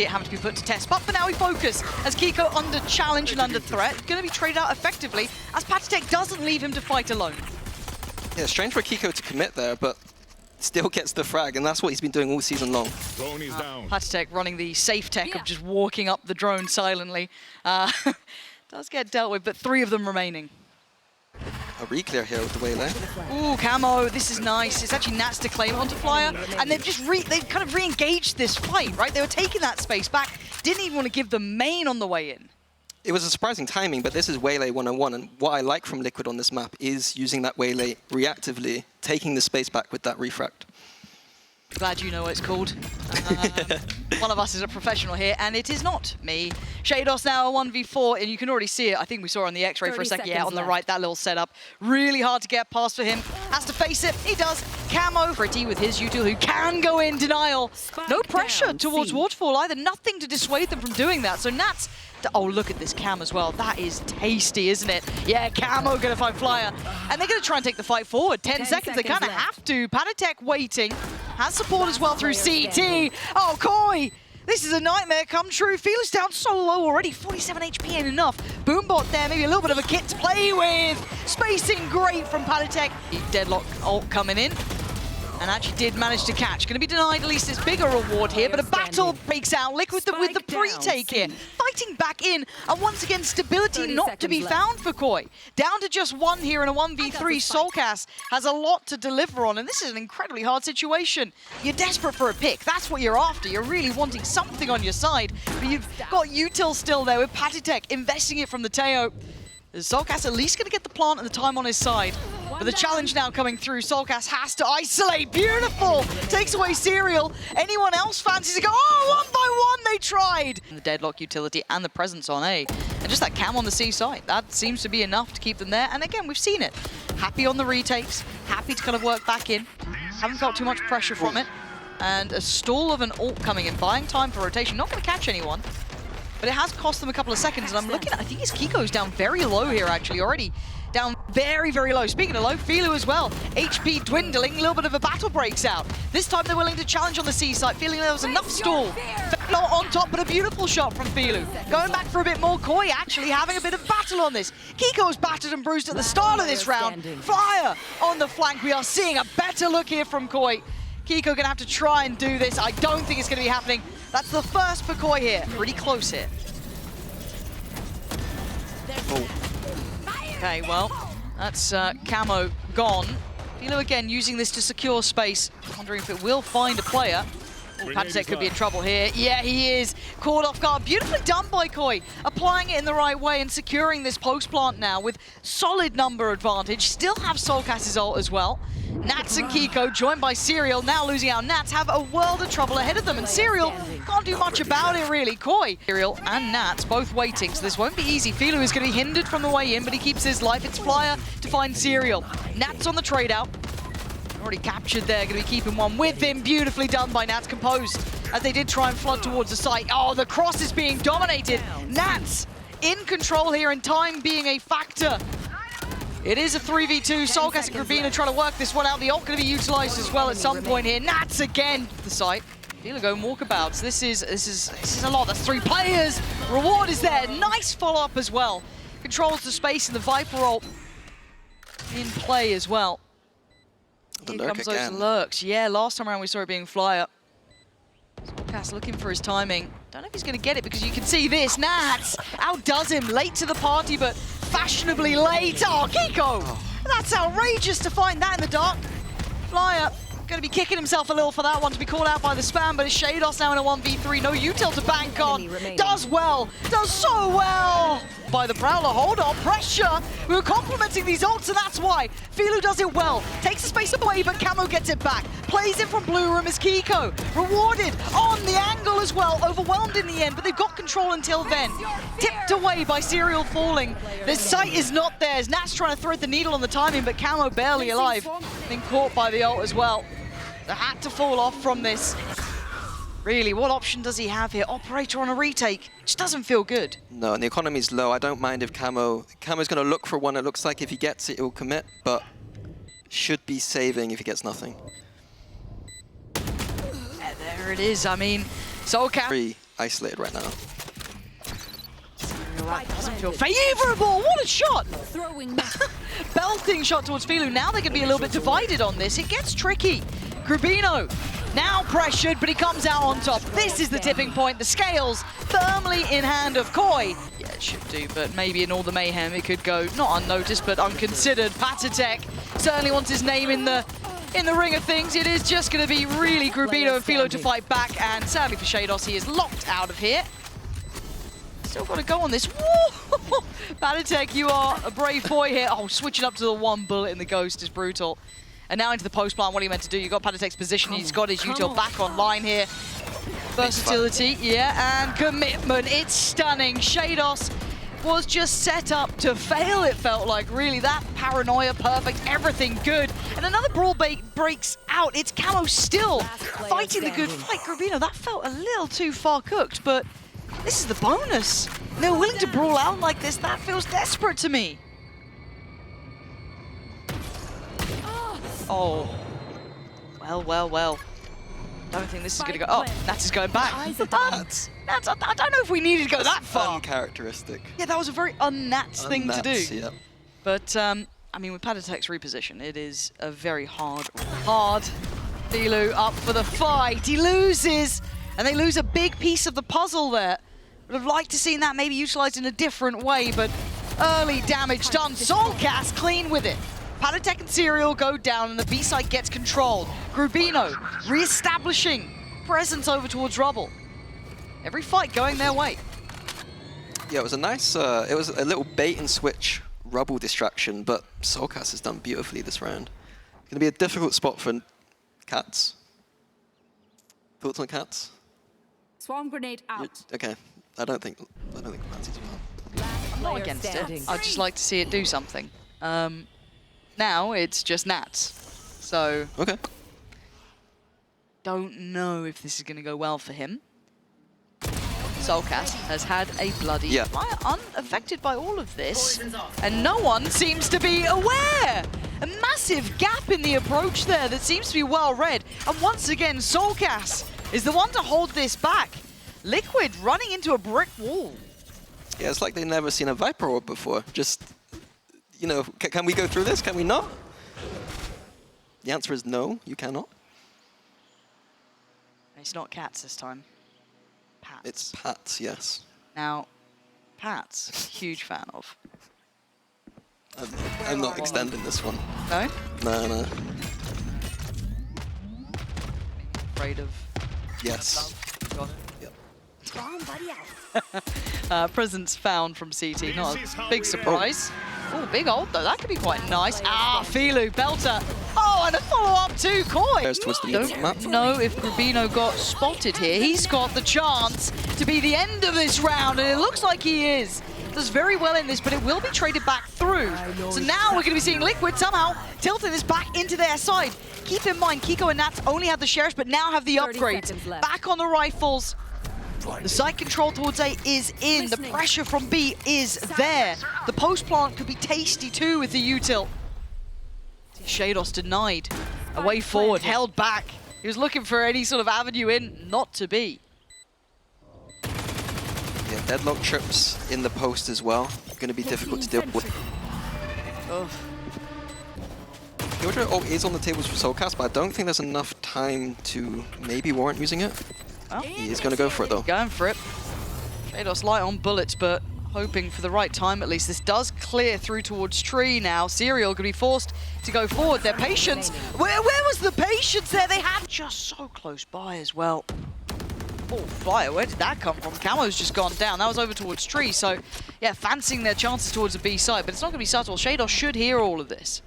Having to be put to test, but for now we focus as Kiko under challenge and under threat, going to be traded out effectively as Patatech doesn't leave him to fight alone. Yeah, strange for Kiko to commit there, but still gets the frag, and that's what he's been doing all season long. Patatech running the safe tech of just walking up the drone silently. Does get dealt with, but 3 of them remaining. A re-clear here with the Waylay. Ooh, Camo, this is nice. It's actually Nats to claim onto Flyer, and they've just they've kind of re-engaged this fight, right? They were taking that space back, didn't even want to give the main on the way in. It was a surprising timing, but this is Waylay 101, and what I like from Liquid on this map is using that Waylay reactively, taking the space back with that refract. Glad you know what it's called. One of us is a professional here, and it is not me. Shados now a 1v4, and you can already see it. I think we saw on the X-ray for a second. Yeah, on the right, that little setup. Really hard to get past for him. Has to face it. He does. Camo, pretty with his util, who can go in denial. No pressure towards Waterfall either. Nothing to dissuade them from doing that. So Nats... Oh, look at this Cam as well. That is tasty, isn't it? Yeah, Camo gonna find Flyer. And they're gonna try and take the fight forward. 10 seconds, they kind of have to. Patatech waiting. Has support as well through CT. Oh, Koi! This is a nightmare come true. Feeler's down so low already. 47 HP ain't enough. Boombot there, maybe a little bit of a kit to play with. Spacing great from Patatech. Deadlock ult coming in. And actually did manage to catch. Going to be denied at least this bigger reward here, but a battle breaks out. Liquid with the pre-take here. Fighting back in, and once again, stability not to be found for Koi. Down to just 1 here in a 1v3. Soulcast has a lot to deliver on, and this is an incredibly hard situation. You're desperate for a pick. That's what you're after. You're really wanting something on your side, but you've got util still there with Patatech investing it from the Teo. Soulcast at least going to get the plant and the time on his side. But the challenge now coming through, Soulcast has to isolate. Beautiful! Takes away Serial. Anyone else fancies to go, oh, 1 by 1 they tried! The deadlock utility and the presence on A. And just that cam on the C side, that seems to be enough to keep them there. And again, we've seen it. Happy on the retakes, happy to kind of work back in. Haven't felt too much pressure from it. And a stall of an ult coming in, buying time for rotation. Not going to catch anyone. But it has cost them a couple of seconds, and I'm looking at, I think his Kiko's down very low here, actually, already. Down very, very low. Speaking of low, Filu as well. HP dwindling, a little bit of a battle breaks out. This time they're willing to challenge on the C side, feeling there was enough stall. Not on top, but a beautiful shot from Filu. Going back for a bit more. Koi actually having a bit of battle on this. Kiko's battered and bruised at the start of this round. Flyer on the flank. We are seeing a better look here from Koi. Kiko gonna have to try and do this. I don't think it's gonna be happening. That's the first for Koi here. Pretty close here. Oh. Okay, well, that's Camo gone. Philo again using this to secure space. Wondering if it will find a player. Patatech could be in trouble here. Yeah, he is. Caught off guard. Beautifully done by Koi. Applying it in the right way and securing this post plant now with solid number advantage. Still have Soulcast's ult as well. Nats and Kiko joined by Serial. Now losing out. Nats have a world of trouble ahead of them. And Serial can't do much about it, really. Koi, Serial and Nats both waiting. So this won't be easy. Philo is going to be hindered from the way in, but he keeps his life. It's Flyer to find Serial. Nats on the trade out. Already captured there, going to be keeping one with him. Beautifully done by Nats, composed as they did try and flood towards the site. Oh, the cross is being dominated. Nats in control here and time being a factor. It is a 3v2. Soulcast and Grabina trying to work this one out. The ult going to be utilized as well at some point here. Nats again, the site. Feel going walkabouts. This is a lot. That's 3 players. Reward is there. Nice follow-up as well. Controls the space and the Viper ult in play as well. Here comes those lurks. Yeah, last time around we saw it being Flyer. Soulcast looking for his timing. Don't know if he's going to get it because you can see this. Nats outdoes him. Late to the party, but fashionably late. Oh, Kiko! That's outrageous to find that in the dark. Flyer going to be kicking himself a little for that one to be called out by the spam, but it's Shados now in a 1v3. No util to bank on. Does well. Does so well. By the Prowler, hold on, pressure. We were complimenting these ults, and that's why. Filu does it well, takes the space away, but Camo gets it back. Plays it from Blue Room as Kiko. Rewarded on the angle as well, overwhelmed in the end, but they've got control until then. Tipped away by Serial falling. The sight is not theirs. Nats trying to thread the needle on the timing, but Camo barely alive. Been caught by the ult as well. They had to fall off from this. Really, what option does he have here? Operator on a retake. Just doesn't feel good. No, and the economy's low. I don't mind if Camo's going to look for one. It looks like if he gets it, he'll commit, but should be saving if he gets nothing. Yeah, there it is. I mean, Soulcast. isolated right now. That doesn't feel favourable. What a shot! Throwing Belting shot towards Filu. Now they can be a little bit divided on this. It gets tricky. Grubino now pressured, but he comes out on top. This is the tipping point. The scales firmly in hand of Koi. Yeah, it should do, but maybe in all the mayhem it could go not unnoticed, but unconsidered. Patatek certainly wants his name in the ring of things. It is just going to be really Grubino and Philo to fight back, and sadly for Shados, he is locked out of here. Still got to go on this. Woo! Patatek, you are a brave boy here. Oh, switching up to the one bullet in the Ghost is brutal. And now into the post plant, what are you meant to do? You got Patatek's position, he's got his util back online here. Versatility, yeah, and commitment, it's stunning. Shados was just set up to fail, it felt like, really. That paranoia, perfect, everything good. And another brawl breaks out. It's Camo still fighting the good fight. Grubino, that felt a little too far cooked, but this is the bonus. They're willing to brawl out like this. That feels desperate to me. Oh, well. Don't think this is going to go. Oh, Nats is going back. Nats, I don't know if we needed to go that far. Uncharacteristic. Yeah, that was a very un-Nats thing to do. Yep. But, I mean, with Patatek's reposition, it is a very hard. Filu up for the fight. He loses, and they lose a big piece of the puzzle there. Would have liked to seen that maybe utilized in a different way, but early damage done. Soulcast clean with it. Patatek and Serial go down, and the B-side gets controlled. Grubino re-establishing presence over towards Rubble. Every fight going their way. Yeah, it was a nice, it was a little bait and switch Rubble distraction, but Soulcast has done beautifully this round. Going to be a difficult spot for Cats. Thoughts on Cats? Swarm grenade out. Okay, I don't think Clancy's well. I'm not against it. I'd just like to see it do something. Now it's just Nats, so okay. Don't know if this is going to go well for him. Soulcast has had a bloody fire, unaffected by all of this, and no one seems to be aware. A massive gap in the approach there that seems to be well read, and once again Soulcast is the one to hold this back. Liquid running into a brick wall. Yeah, it's like they've never seen a Viper Orb before. Just, you know, can we go through this? Can we not? The answer is no, you cannot. It's not Cats this time. Pats. It's Pats, yes. Now, Pats, huge fan of. I'm not extending this one. No? No. Afraid of... Yes. Got it. Yep. Presents found from CT, not a big surprise. Oh, big ult though, that could be quite nice. Ah, Filu, Belter. Oh, and a follow-up to Koi. Don't know if Grubino got spotted here. He's got the chance to be the end of this round, and it looks like he is. Does very well in this, but it will be traded back through. So now we're going to be seeing Liquid somehow tilting this back into their side. Keep in mind, Kiko and Nats only have the sheriffs, but now have the upgrades. Back on the rifles. The side control towards A is in. The pressure from B is there. The post plant could be tasty too with the util. Shados denied. A way forward, held back. He was looking for any sort of avenue in, not to be. Yeah, deadlock trips in the post as well. Going to be difficult to deal with. Killjoy ult is on the tables for Soulcast, but I don't think there's enough time to maybe warrant using it. Well, he is going to go for it though. Going for it. Shados light on bullets, but hoping for the right time at least. This does clear through towards tree now. Serial going to be forced to go forward. Their patience. Where was the patience there? They had just so close by as well. Oh, fire. Where did that come from? Camo's just gone down. That was over towards tree. So, yeah, fancying their chances towards the B side, but it's not going to be subtle. Shados should hear all of this.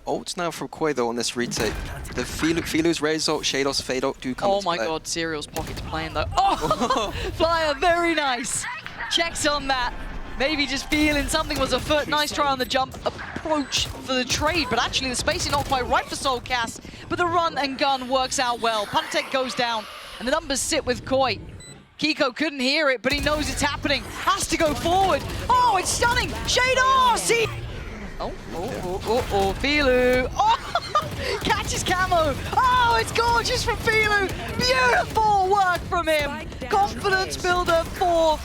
Ults now from Koi though on this retake. The Filu's raise ult, Shados fade ult do come into play. Oh my god, Serial's pocket's playing though. Oh! Flyer, very nice. Checks on that. Maybe just feeling something was afoot. Nice try on the jump approach for the trade, but actually the spacing not quite right for Soulcast. But the run and gun works out well. Patatek goes down, and the numbers sit with Koi. Kiko couldn't hear it, but he knows it's happening. Has to go forward. Oh, it's stunning. Shados! Oh, Filu. Oh! Catches Camo. Oh, it's gorgeous from Filu. Beautiful work from him. Confidence builder for...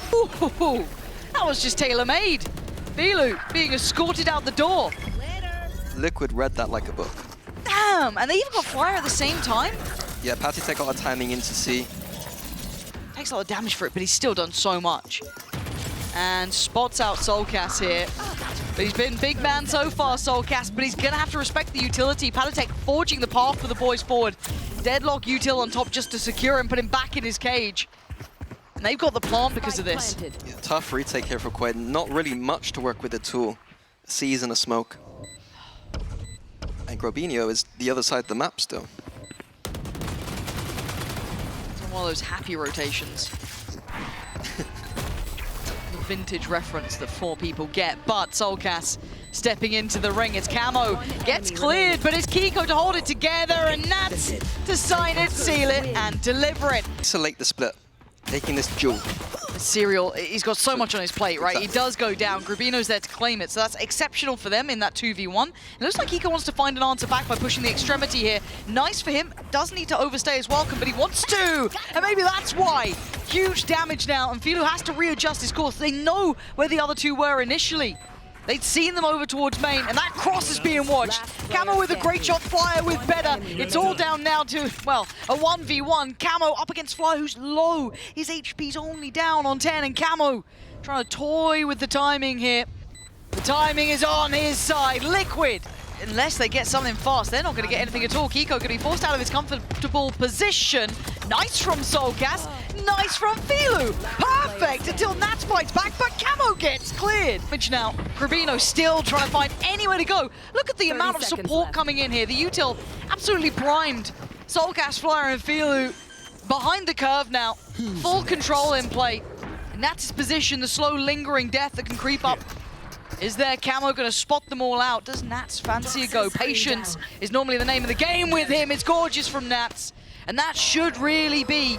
Ooh, that was just tailor-made. Filu being escorted out the door. Liquid read that like a book. Damn, and they even got Flyer at the same time? Yeah, Patitech got a timing into C. Takes a lot of damage for it, but he's still done so much. And spots out Soulcast here. But he's been big man so far, Soulcast, but he's gonna have to respect the utility. Patitech forging the path for the boys forward. Deadlock util on top just to secure him, put him back in his cage. And they've got the plant because of this. Yeah, tough retake here for Quaid. Not really much to work with at all. A C's and a smoke. And Grobinho is the other side of the map still. It's one of those happy rotations. The vintage reference that 4 people get, but Soulcast stepping into the ring. It's Camo, gets cleared, but it's Kiko to hold it together, and Nats to sign it, seal it, and deliver it. Isolate the split, taking this duel. Serial, he's got so much on his plate, right? He does go down. Grubino's there to claim it, so that's exceptional for them in that 2v1. It looks like Kiko wants to find an answer back by pushing the extremity here. Nice for him. Doesn't need to overstay his welcome, but he wants to. And maybe that's why. Huge damage now, and Filu has to readjust his course. They know where the other two were initially. They'd seen them over towards main, and that cross is being watched. Camo with a great shot, Flyer with better. It's all down now to, well, a 1v1. Camo up against Flyer, who's low. His HP's only down on 10, and Camo trying to toy with the timing here. The timing is on his side. Liquid, unless they get something fast, they're not going to get anything at all. Kiko going to be forced out of his comfortable position. Nice from Soulcast. Nice from Filu. Perfect until Nats fights back, but Camo gets cleared. Which now, Grubino still trying to find anywhere to go. Look at the amount of support coming in here. The util absolutely primed. Soulcast, Flyer, and Filu behind the curve now. Full control in play. Nats' position, the slow lingering death that can creep up. Is there Camo going to spot them all out? Does Nats fancy a go? Patience is normally the name of the game with him. It's gorgeous from Nats. And that should really be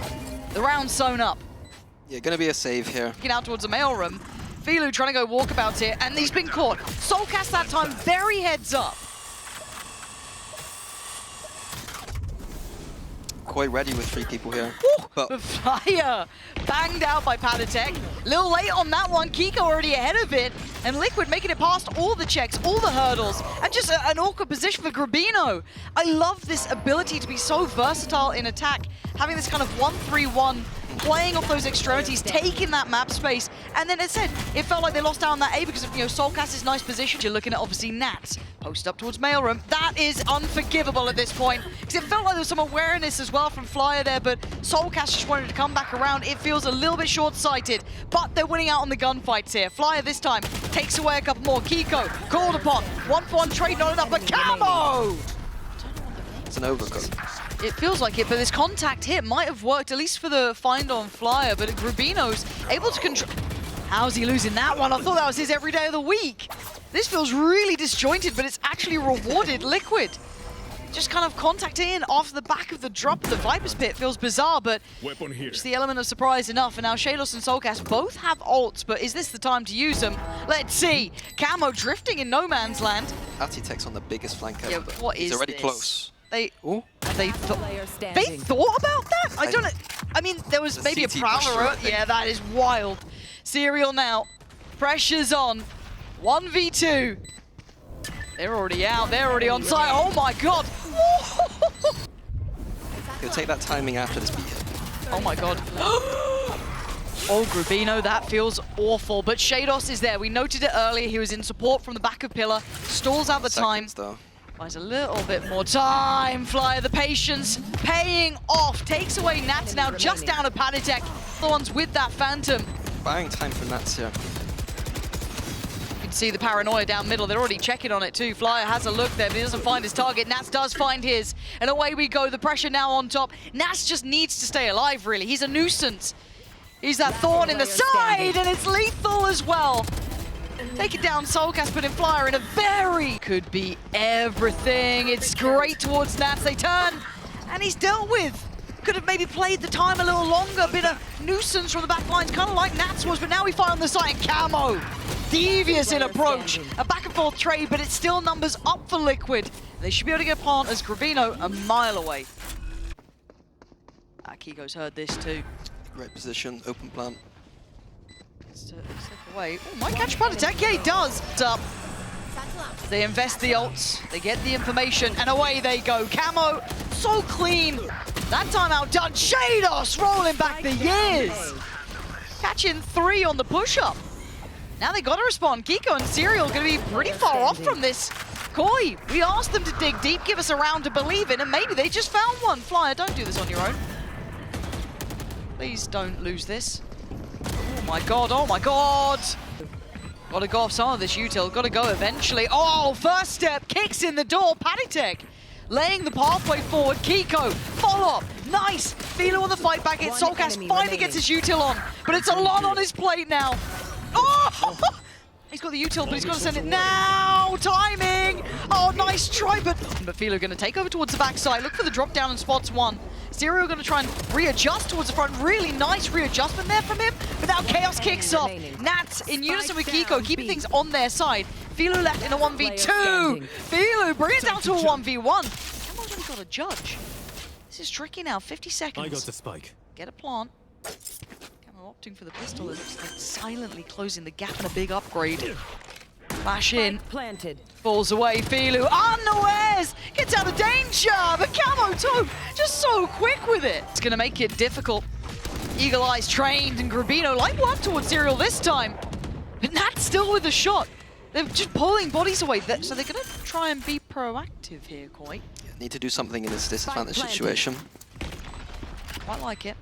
the round sewn up. Yeah, gonna be a save here. Looking out towards the mailroom. Filu trying to go walkabouts here, and he's been caught. Soulcast that time very heads up. Quite ready with 3 people here. Woo! But The Flyer banged out by Patitech. Little late on that one. Kiko already ahead of it. And Liquid making it past all the checks, all the hurdles. And just an awkward position for Grubino. I love this ability to be so versatile in attack. Having this kind of 1-3-1, playing off those extremities, taking that map space. And then it said, it felt like they lost out on that A because of, Soulcast's nice position. You're looking at, obviously, Nats. Post up towards mailroom. That is unforgivable at this point. Because it felt like there was some awareness as well from Flyer there, but Soulcast just wanted to come back around. It feels a little bit short-sighted, but they're winning out on the gunfights here. Flyer this time takes away a couple more. Kiko called upon. 1-for-1 trade not enough, but Camo! it's an overcoat. It feels like it, but this contact hit might have worked, at least for the find on Flyer, but Grubino's able to control... How's he losing that one? I thought that was his every day of the week. This feels really disjointed, but it's actually rewarded Liquid. Just kind of contacting in off the back of the drop of the Viper's Pit feels bizarre, but just the element of surprise enough. And now Shados and Soulcast both have ults, but is this the time to use them? Let's see. Camo drifting in no man's land. Atitech's on the biggest flank ever. Yeah, but what is He's already this? Close. They thought about that? I don't know. I mean, there was The maybe a CT Prowler. pusher, I think. Yeah, that is wild. Serial now. Pressure's on. 1v2. They're already out. They're already on site. Oh my god. He'll take that timing after this beat hit. Oh my god. Oh, Grubino, that feels awful. But Shados is there. We noted it earlier. He was in support from the back of Pillar. Stalls out the time. Seconds, though. Buys a little bit more time. Flyer, the patience, paying off. Takes away Nats now just down to Patitech. The ones with that Phantom. Buying time for Nats here. You can see the paranoia down middle. They're already checking on it too. Flyer has a look there, but he doesn't find his target. Nats does find his. And away we go. The pressure now on top. Nats just needs to stay alive, really. He's a nuisance. He's that thorn in the side, and it's lethal as well. Take it down, Soulcast, put in Flyer in a very... Could be everything. It's great towards Nats. They turn, and he's dealt with. Could have maybe played the time a little longer. Been a nuisance from the back lines, kind of like Nats was, but now we find on the side, and Camo devious in approach. A back and forth trade, but it still numbers up for Liquid. They should be able to get plant as Gravino a mile away. Kiko's heard this too. Great position, open plant. Step away. Oh, might catch Palatech. Yeah, he does. It's up. They invest the ults, they get the information, and away they go. Camo, so clean. That time outdone. Shados rolling back the years. Catching 3 on the push-up. Now they gotta respond. Kiko and Serial gonna be pretty far off from this. Koi, we asked them to dig deep, give us a round to believe in, and maybe they just found one. Flyer, don't do this on your own. Please don't lose this. Oh my god, oh my god! Gotta go off some of this util, gotta go eventually. Oh, first step, kicks in the door, Palatech laying the pathway forward. Kiko, follow-up, nice! Philo on the fight back, it's Soulcast finally gets his util on, but it's a lot on his plate now. Oh! He's got the util, but he's got to send it now! Timing! Oh, nice try, but Philo gonna take over towards the backside, look for the drop down and spots one. Serial gonna try and readjust towards the front. Really nice readjustment there from him, but now Chaos kicks off. Nats in unison with Kiko, keeping things on their side. Philo left in a 1v2. Philo brings it down to a 1v1. Camo's only got a judge. This is tricky now, 50 seconds. I got the spike. Get a plant. Camo opting for the pistol. It looks like silently closing the gap and a big upgrade. Flash in. Planted. Falls away, Philo unawares, gets out of danger, but Camo too, just so quick with it. It's gonna make it difficult. Eagle Eyes trained, and Grabino like one towards Serial this time, but Nat's still with the shot. They're just pulling bodies away, so they're gonna try and be proactive here, quite. Yeah, need to do something in this disadvantage situation. Quite like it.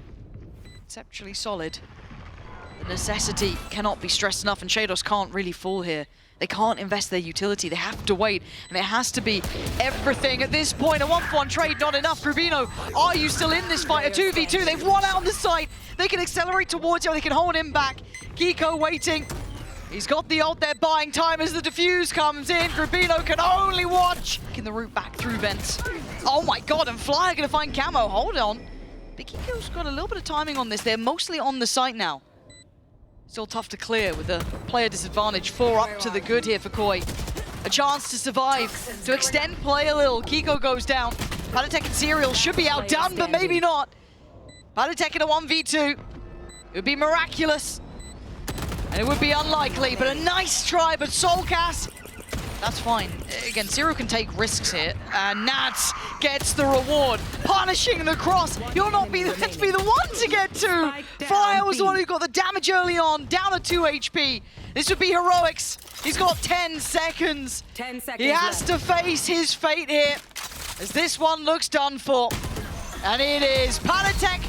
Conceptually solid. The necessity cannot be stressed enough, and Shados can't really fall here. They can't invest their utility, they have to wait, and it has to be everything at this point. A 1-for-1 trade, not enough. Rubino, are you still in this fight? A 2v2, they've won out on the site. They can accelerate towards you, they can hold him back. Kiko waiting. He's got the ult there, buying time as the defuse comes in. Rubino can only watch. In the route back through vents. Oh my god, and Flyer gonna find Camo, hold on. But Kiko's got a little bit of timing on this. They're mostly on the site now. Still tough to clear with the player disadvantage. 4 up to the good here for Koi. A chance to survive, to extend play a little. Kiko goes down. Palatech and Serial should be outdone, but maybe not. Palatech in a 1v2. It would be miraculous. And it would be unlikely, but a nice try, but Soulcast, that's fine. Again, Serial can take risks here, and Nats gets the reward. Punishing the cross. You'll not be meant to be the one to get to. Flyer was the one who got the damage early on, down to 2 HP. This would be heroics. He's got 10 seconds. 10 seconds He has left. to face his fate here, as this one looks done for. And it is. Palatech